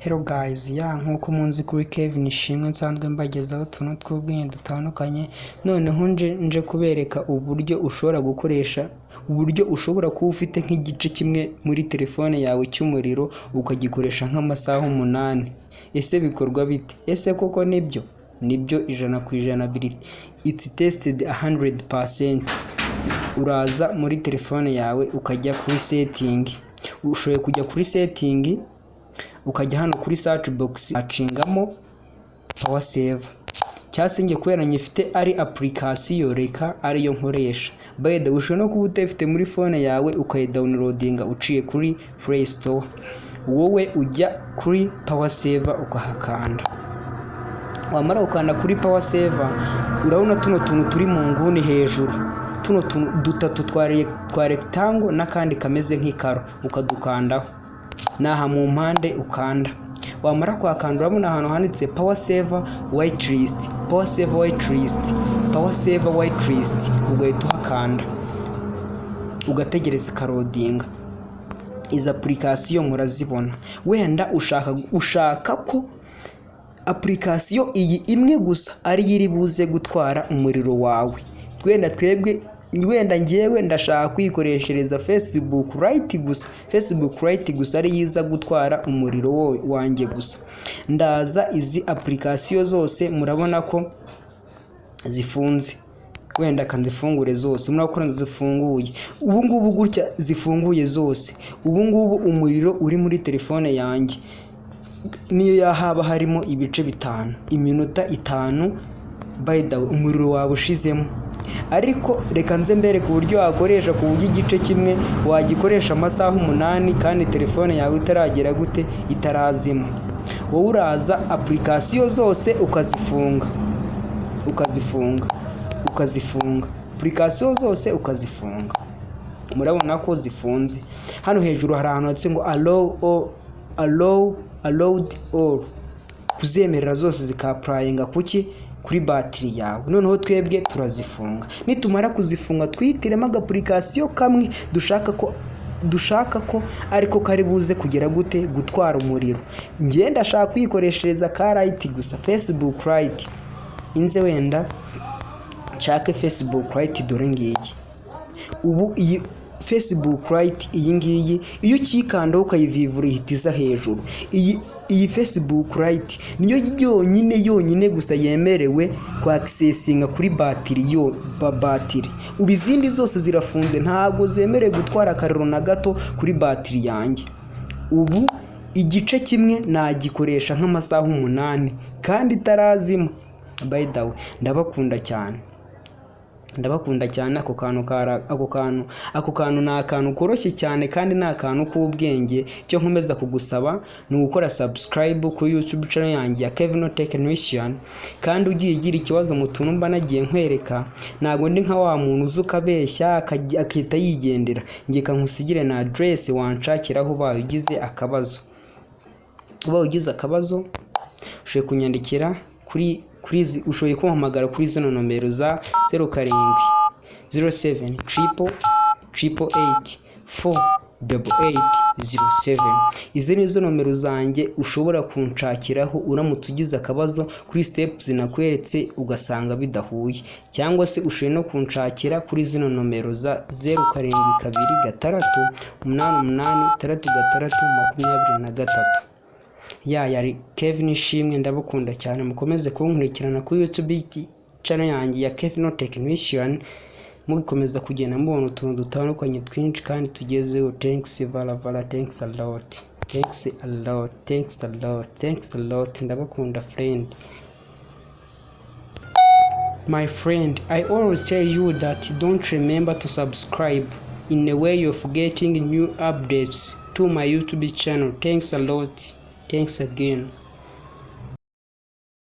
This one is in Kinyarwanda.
Hello guys, nkuko munzi kuri Kevin Ishimwe nsanzwe mbagezaho utuntu tw'ubwenge dutandukanye, noneho nje kubereka uburyo ushobora gukoresha, uburyo ushobora kuba ufite nk'igice kimwe muri telefone yawe cy'umuriro ukagikoresha nk'amasaha 8. Ese bikorwa bite? Ese koko nibyo 100% it's tested 100%. Uraza muri telefone yawe ukajya kuri setting, ushoboye kujya kuri setting ukajya hano kuri search box acingamo power save. Cyasinge kubera nyifite ari application reka ariyo nkoresha. By the way, ushobora no kuba utafite muri phone yawe ukayidownloadinga uciye kuri Play Store. Wowe ujya kuri power save ukahakanda. Wamara ukanda kuri power save, urabona tuno tuntu turi mu nguni hejuru, tuno tuntu dutatu twa rectangle n'akandi kameze nk'ikaro ukadukandaho, naha mu mpande ukanda. Wamara kwakanda urabona ahantu handitse power save whitelist, power save whitelist, power save whitelist, ugahita uhakanda ugategereza karodinga. Izi application murazibona. Wenda ushaka ko application iyi imwe gusa ari iri buze gutwara umuriro wawe. Wenda ngewe ndashaka kwikoreshereza Facebook Lite gusa. Facebook Lite gusa ari yiza gutwara umuriro wanjye gusa. Ndaza izi application zose murabona ko zifunze. Wenda kanzifungure zose, murabona zifunguye. Ubu ngubu gutya zifunguye zose. Ubu ngubu umuriro uri muri telefone yanjye niyo yahaba harimo ibice 5, iminota 5. By the way, umuriro wawe ushizemo. Ariko reka nze mbere ku buryo wakoresha ku buryo igice kimwe wagikoresha amasaha 8 kandi telefone yawe itaragera gute, itarazima. Wowe uraza application zose ukazifunga, application zose ukazifunga. Murabona ko zifunze. Hano hejuru hari ahantu handitse ngo allowed all, kuzemerera zose zikaprayinga kuki kuri battery yawe. Noneho twebwe turazifunga. Nitumara kuzifunga twihitiremo application kamwe dushaka ko ariko kari buze kugera gute gutwara umuriro. Ngiye ndashaka kwikoreshereza ka Lite gusa, Facebook Lite. Inze wenda nshake Facebook Lite dore ngiyi. Ubu iyi Facebook Lite iyi ngiyi iyo ukikanda ukayivivura ihitiza hejuru. Iyi Facebook Lite niyo yonyine gusa yemerewe kwa accessinga kuri battery. Ubizindi zose zirafunze, ntago zemerewe gutwara akariro na gato kuri battery yanjye. Ubu igice kimwe nagikoresha nk'amasaha 8 kandi itarazima. By the way, ndabakunda cyane ako kantu ni akantu koroshye cyane kandi ni akantu k'ubwenge. Cyo nkomeza kugusaba ni gukora subscribe kuri YouTube channel yanjye ya Kevin Technician. kandi ugiye igira ikibazo mu tuntu mba nagiye nkwereka, ntago ndi nka wa muntu uzukabeshya akita yigendera. Ngiye kankusigire na address wanshakiraho ugize akabazo. Ugize akabazo ushoboye kunyandikira ushoboye kumpamagara kuri zino nomero za 07 07 888 48807. Izi nizo nomero zanjye ushobora kunshakiraho uramutse ugize akabazo kuri steps nakweretse ugasanga bidahuye, cyangwa se ushoboye no kunshakira kuri zino nomero za 0723883623. Yari Kevin Ishimwe, ndabukunda cyane. Mukomeze kunkurikirana kuri YouTube channel yanjye ya Kevin Technician, mugikomeza kugenda mubona utuntu dutandukanye twinshi kandi tugezeho. Thanks vala, thanks a lot. Ndabukunda friend. My friend, I always tell you that you don't remember to subscribe in a way of getting new updates to my YouTube channel. Thanks a lot. Thanks again.